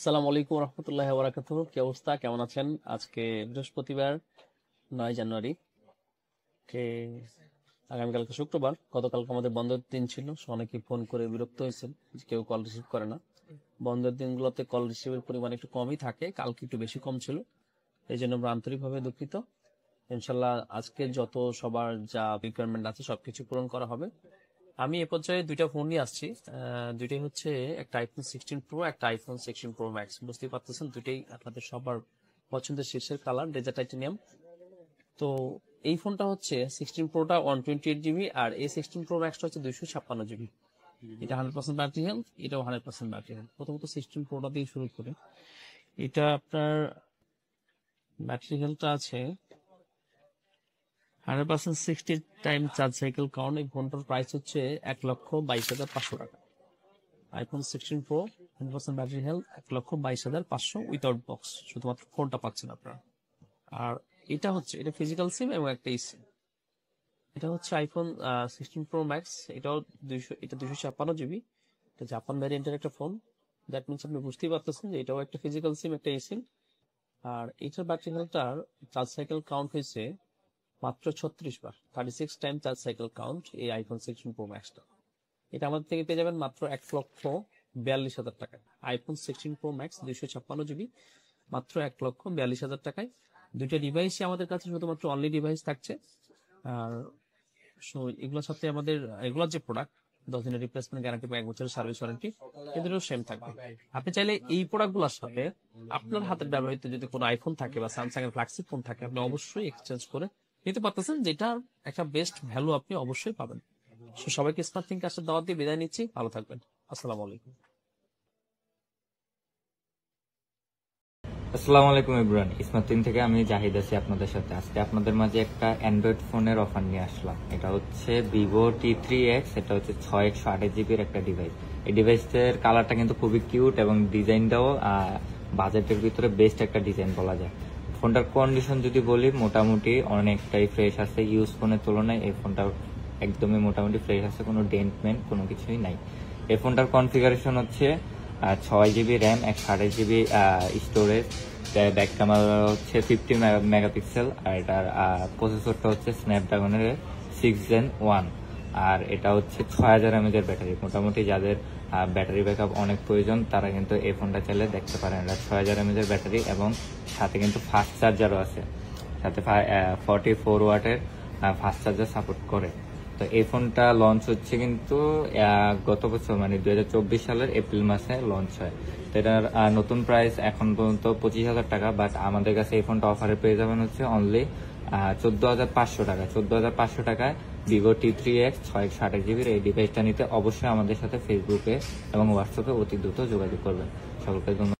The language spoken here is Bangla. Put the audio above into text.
আসসালামু আলাইকুম রহমতুল্লাহ বারাকাতুহ। কি অবস্থা, কেমন আছেন? আজকে বৃহস্পতিবার 9 জানুয়ারি কে আগামীকালকে শুক্রবার। গতকালকে আমাদের বন্ধের দিন ছিল, অনেকেই ফোন করে বিরক্ত হয়েছেন যে কেউ কল রিসিভ করে না। বন্ধের দিনগুলোতে কল রিসিভের পরিমাণ একটু কমই থাকে, কালকে একটু বেশি কম ছিল, এই জন্য আমরা আন্তরিকভাবে দুঃখিত। ইনশাল্লাহ আজকে যত সবার যা রিকোয়ারমেন্ট আছে সবকিছু পূরণ করা হবে। আমি এ পর্যায়ে দুইটা ফোন নিয়ে আসছি। দুইটাই হচ্ছে একটা আইফোন 16 প্রো, একটা আইফোন 16 প্রো ম্যাক্স। বুঝতেই পারতেছেন দুইটাই আপনাদের সবার পছন্দের শীর্ষের কালার ডেজার্ট টাইটেনিয়াম। তো এই ফোনটা হচ্ছে 16 প্রোটা 128 জিবি, আর এই 16 প্রো ম্যাক্সটা হচ্ছে 256 জিবি। এটা 100% ব্যাটারি হেলথ, এটাও 100% ব্যাটারি হেলথ। প্রথমত 16 প্রোটা দিয়ে শুরু করে, এটা আপনার ব্যাটারি হেলথটা আছে 100% 60 টাইম চার্জ সাইকেল কাউন্ট। এই ফোনটার প্রাইস হচ্ছে 1,22,500 টাকা। IPhone 16 pro 100% battery health 1,22,500 without box, শুধুমাত্র ফোনটা পাচ্ছেন আপনারা। আর এটা ফিজিক্যাল সিম এবং একটা সিম। এটা হচ্ছে আইফোন 16 প্রো ম্যাক্স। এটা 256 জিবি। এটা জাপান ভ্যারিয়েন্টের একটা ফোন। দ্যাট মিনস আপনি বুঝতেই পারতেছেন যে এটাও একটা ফিজিক্যাল সিম, একটা সিম। আর এটার ব্যাটারি হেলথটার চার্জ সাইকেল কাউন্ট হয়েছে মাত্র 36 বার, 36 টাইম চার্জ সাইকেল কাউন্ট এই আইফোন 16 প্রো ম্যাক্সটা। এটা আমাদের থেকে পেয়ে যাবেন মাত্র 1,42,000 টাকায়। আইফোন 16 প্রো ম্যাক্স 256 জিবি, মাত্র 1,42,000 টাকায়। দুইটা ডিভাইসই আমাদের কাছে শুধুমাত্র অনলি ডিভাইস থাকছে। আর এগুলোর সাথে এগুলোর যে প্রোডাক্ট 10 দিনের রিপ্লেসমেন্ট গ্যারান্টি বা 1 বছরের সার্ভিস ওয়ারেন্টি, এদেরও সেম থাকবে। আপনি চাইলে এই প্রোডাক্টগুলোর সাথে আপনার হাতের ব্যবহৃত যদি কোনো আইফোন থাকে বা স্যামসাং এর ফ্ল্যাগশিপ ফোন থাকে, আপনি অবশ্যই এক্সচেঞ্জ করে নিতে পারতেছেন, যেটা একটা বেস্ট ভ্যালু আপনি অবশ্যই পাবেন। সবাইকে স্মার্ট থিঙ্ক কাজের দাওয়াত দিয়ে বিদায় নিচ্ছি। ভালো থাকবেন। আসসালামু আলাইকুম। আসসালামু আলাইকুম এভরিওয়ান, স্মার্ট থেকে আমি জাহিদ আছি আপনাদের সাথে। আজকে আপনাদের মাঝে একটা অ্যান্ড্রয়েড ফোনের অফার নিয়ে আসলাম। এটা হচ্ছে ভিভো T3X। এটা হচ্ছে 6/128 জিবির একটা ডিভাইস। এই ডিভাইসের কালারটা কিন্তু খুবই কিউট এবং ডিজাইনটাও বাজেটের ভিতরে বেস্ট একটা ডিজাইন বলা যায়। ফোনটার কন্ডিশন যদি বলি, মোটামুটি অনেকটাই ফ্রেশ আছে। ইউজ ফোনের তুলনায় এই ফোনটা একদমই মোটামুটি ফ্রেশ আছে, কোনো ডেন্টমেন্ট কোনো কিছুই নাই। এই ফোনটার কনফিগারেশন হচ্ছে 6 GB RAM, 128 GB storage, back camera হচ্ছে 50 মেগাপিক্সেল, আর এটার প্রসেসরটা হচ্ছে স্ন্যাপড্রাগনের 6 Gen 1, আর এটা হচ্ছে 6000 mAh এর ব্যাটারি। মোটামুটি যাদের ব্যাটারি ব্যাকআপ অনেক প্রয়োজন তারা কিন্তু এই ফোনটা চাইলে দেখতে পারেন। এটা 6000 mAh এর ব্যাটারি এবং সাথে কিন্তু ফাস্ট চার্জারও আছে, সাথে 44 ওয়াটের ফাস্ট চার্জার সাপোর্ট করে। তো এই ফোনটা লঞ্চ হচ্ছে কিন্তু গত বছর মানে 2024 সালের এপ্রিল মাসে লঞ্চ হয়। তো এটার নতুন প্রাইস এখন পর্যন্ত 25,000 টাকা, বাট আমাদের কাছে এই ফোনটা অফারে পেয়ে যাবেন হচ্ছে অনলি 14,500 টাকা। 14,500 টাকায় ভিভো T3X 6/128 জিবির এই ডিভাইসটা নিতে অবশ্যই আমাদের সাথে ফেসবুকে এবং হোয়াটসঅ্যাপে অতি দ্রুত যোগাযোগ করবেন। সকলকে ধন্যবাদ।